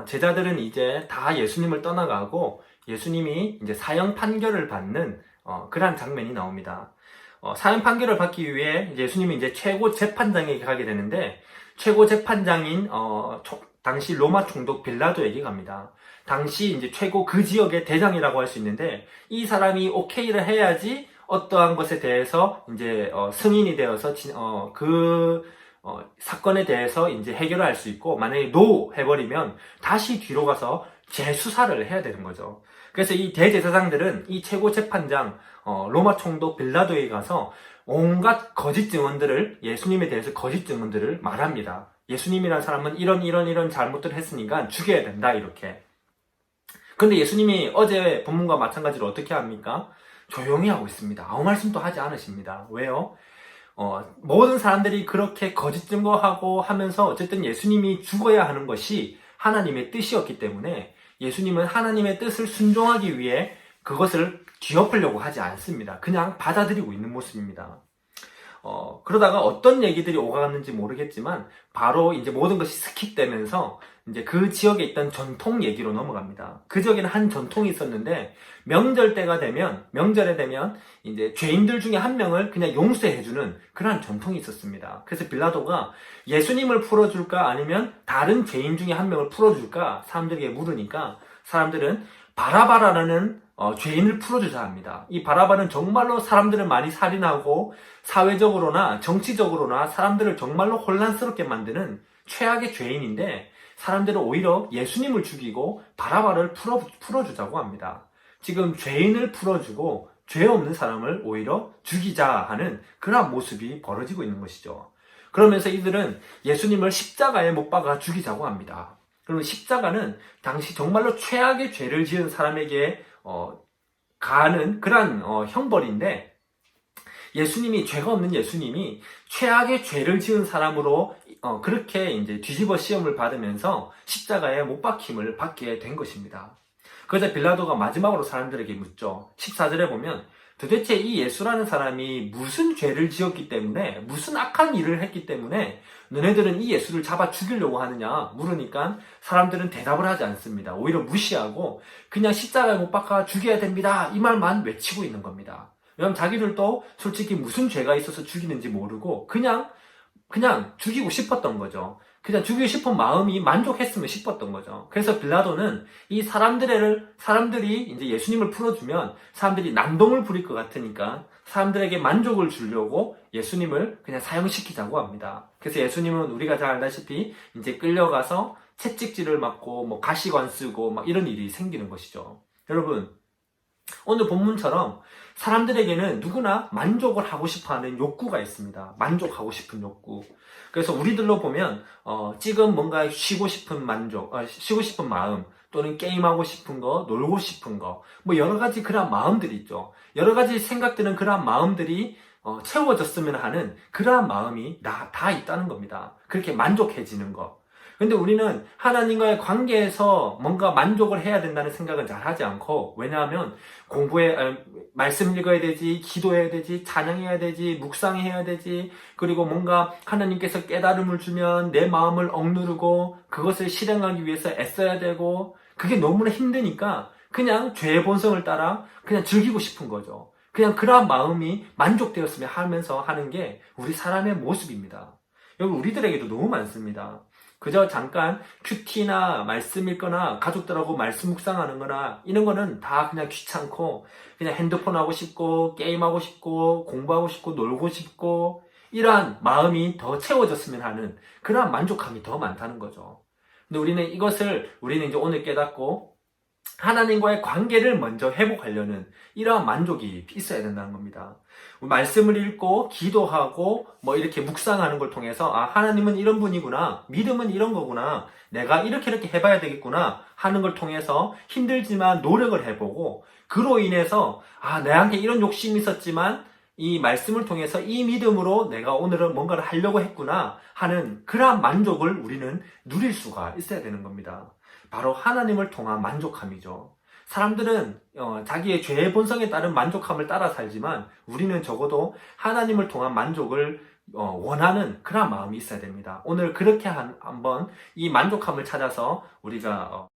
제자들은 이제 다 예수님을 떠나가고 예수님이 이제 사형 판결을 받는 그러한 장면이 나옵니다. 사형 판결을 받기 위해 예수님이 이제 최고 재판장에게 가게 되는데 최고 재판장인 당시 로마 총독 빌라도에게 갑니다. 당시 이제 최고 그 지역의 대장이라고 할 수 있는데 이 사람이 오케이를 해야지 어떠한 것에 대해서 이제 승인이 되어서 사건에 대해서 이제 해결을 할 수 있고 만약에 노 해버리면 다시 뒤로 가서 재수사를 해야 되는 거죠. 그래서 이 대제사장들은 이 최고 재판장 로마 총독 빌라도에 가서 온갖 거짓 증언들을 예수님에 대해서 거짓 증언들을 말합니다. 예수님이라는 사람은 이런 잘못들을 했으니까 죽여야 된다 이렇게. 근데 예수님이 어제 본문과 마찬가지로 어떻게 합니까? 조용히 하고 있습니다. 아무 말씀도 하지 않으십니다. 왜요? 모든 사람들이 그렇게 거짓 증거하고 하면서 어쨌든 예수님이 죽어야 하는 것이 하나님의 뜻이었기 때문에 예수님은 하나님의 뜻을 순종하기 위해 그것을 뒤엎으려고 하지 않습니다. 그냥 받아들이고 있는 모습입니다. 그러다가 어떤 얘기들이 오가갔는지 모르겠지만 바로 이제 모든 것이 스킵되면서 이제 그 지역에 있던 전통 얘기로 넘어갑니다. 그 지역에는 한 전통이 있었는데 명절에 되면 이제 죄인들 중에 한 명을 그냥 용서해주는 그러한 전통이 있었습니다. 그래서 빌라도가 예수님을 풀어줄까 아니면 다른 죄인 중에 한 명을 풀어줄까 사람들에게 물으니까 사람들은 바라바라는 죄인을 풀어주자 합니다. 이 바라바는 정말로 사람들을 많이 살인하고 사회적으로나 정치적으로나 사람들을 정말로 혼란스럽게 만드는 최악의 죄인인데 사람들은 오히려 예수님을 죽이고 바라바를 풀어주자고 합니다. 지금 죄인을 풀어주고 죄 없는 사람을 오히려 죽이자 하는 그런 모습이 벌어지고 있는 것이죠. 그러면서 이들은 예수님을 십자가에 못 박아 죽이자고 합니다. 그러면 십자가는 당시 정말로 최악의 죄를 지은 사람에게 가하는 그러한 형벌인데 예수님이 죄가 없는 예수님이 최악의 죄를 지은 사람으로 그렇게 이제 뒤집어 시험을 받으면서 십자가에 못 박힘을 받게 된 것입니다. 그래서 빌라도가 마지막으로 사람들에게 묻죠. 14절에 보면 도대체 이 예수라는 사람이 무슨 죄를 지었기 때문에 무슨 악한 일을 했기 때문에 너네들은 이 예수를 잡아 죽이려고 하느냐 물으니까 사람들은 대답을 하지 않습니다. 오히려 무시하고 그냥 십자가에 못 박아 죽여야 됩니다. 이 말만 외치고 있는 겁니다. 왜냐하면 자기들도 솔직히 무슨 죄가 있어서 죽이는지 모르고 그냥 죽이고 싶었던 거죠. 그냥 죽이고 싶은 마음이 만족했으면 싶었던 거죠. 그래서 빌라도는 이 사람들이 이제 예수님을 풀어주면 사람들이 난동을 부릴 것 같으니까 사람들에게 만족을 주려고 예수님을 그냥 사형시키자고 합니다. 그래서 예수님은 우리가 잘 알다시피 이제 끌려가서 채찍질을 맞고 뭐 가시관 쓰고 막 이런 일이 생기는 것이죠. 여러분, 오늘 본문처럼 사람들에게는 누구나 만족을 하고 싶어하는 욕구가 있습니다. 만족하고 싶은 욕구. 그래서 우리들로 보면 지금 뭔가 쉬고 싶은 마음 또는 게임하고 싶은 거, 놀고 싶은 거, 뭐 여러 가지 그런 마음들이 있죠. 여러 가지 생각드는 그런 마음들이 채워졌으면 하는 그러한 마음이 다 있다는 겁니다. 그렇게 만족해지는 거. 근데 우리는 하나님과의 관계에서 뭔가 만족을 해야 된다는 생각은 잘 하지 않고, 왜냐하면 말씀 읽어야 되지, 기도해야 되지, 찬양해야 되지, 묵상해야 되지, 그리고 뭔가 하나님께서 깨달음을 주면 내 마음을 억누르고 그것을 실행하기 위해서 애써야 되고, 그게 너무나 힘드니까 그냥 죄의 본성을 따라 그냥 즐기고 싶은 거죠. 그냥 그러한 마음이 만족되었으면 하면서 하는 게 우리 사람의 모습입니다. 여기 우리들에게도 너무 많습니다. 그저 잠깐 큐티나 말씀 읽거나 가족들하고 말씀 묵상하는 거나 이런 거는 다 그냥 귀찮고 그냥 핸드폰 하고 싶고 게임하고 싶고 공부하고 싶고 놀고 싶고 이러한 마음이 더 채워졌으면 하는 그러한 만족감이 더 많다는 거죠. 근데 우리는 이제 오늘 깨닫고 하나님과의 관계를 먼저 회복하려는 이러한 만족이 있어야 된다는 겁니다. 말씀을 읽고 기도하고 뭐 이렇게 묵상하는 걸 통해서 하나님은 이런 분이구나, 믿음은 이런 거구나, 내가 이렇게 해봐야 되겠구나 하는 걸 통해서 힘들지만 노력을 해보고 그로 인해서 내한테 이런 욕심이 있었지만 이 말씀을 통해서 이 믿음으로 내가 오늘은 뭔가를 하려고 했구나 하는 그러한 만족을 우리는 누릴 수가 있어야 되는 겁니다. 바로 하나님을 통한 만족함이죠. 사람들은 자기의 죄의 본성에 따른 만족함을 따라 살지만 우리는 적어도 하나님을 통한 만족을 원하는 그런 마음이 있어야 됩니다. 오늘 그렇게 한번 이 만족함을 찾아서 우리가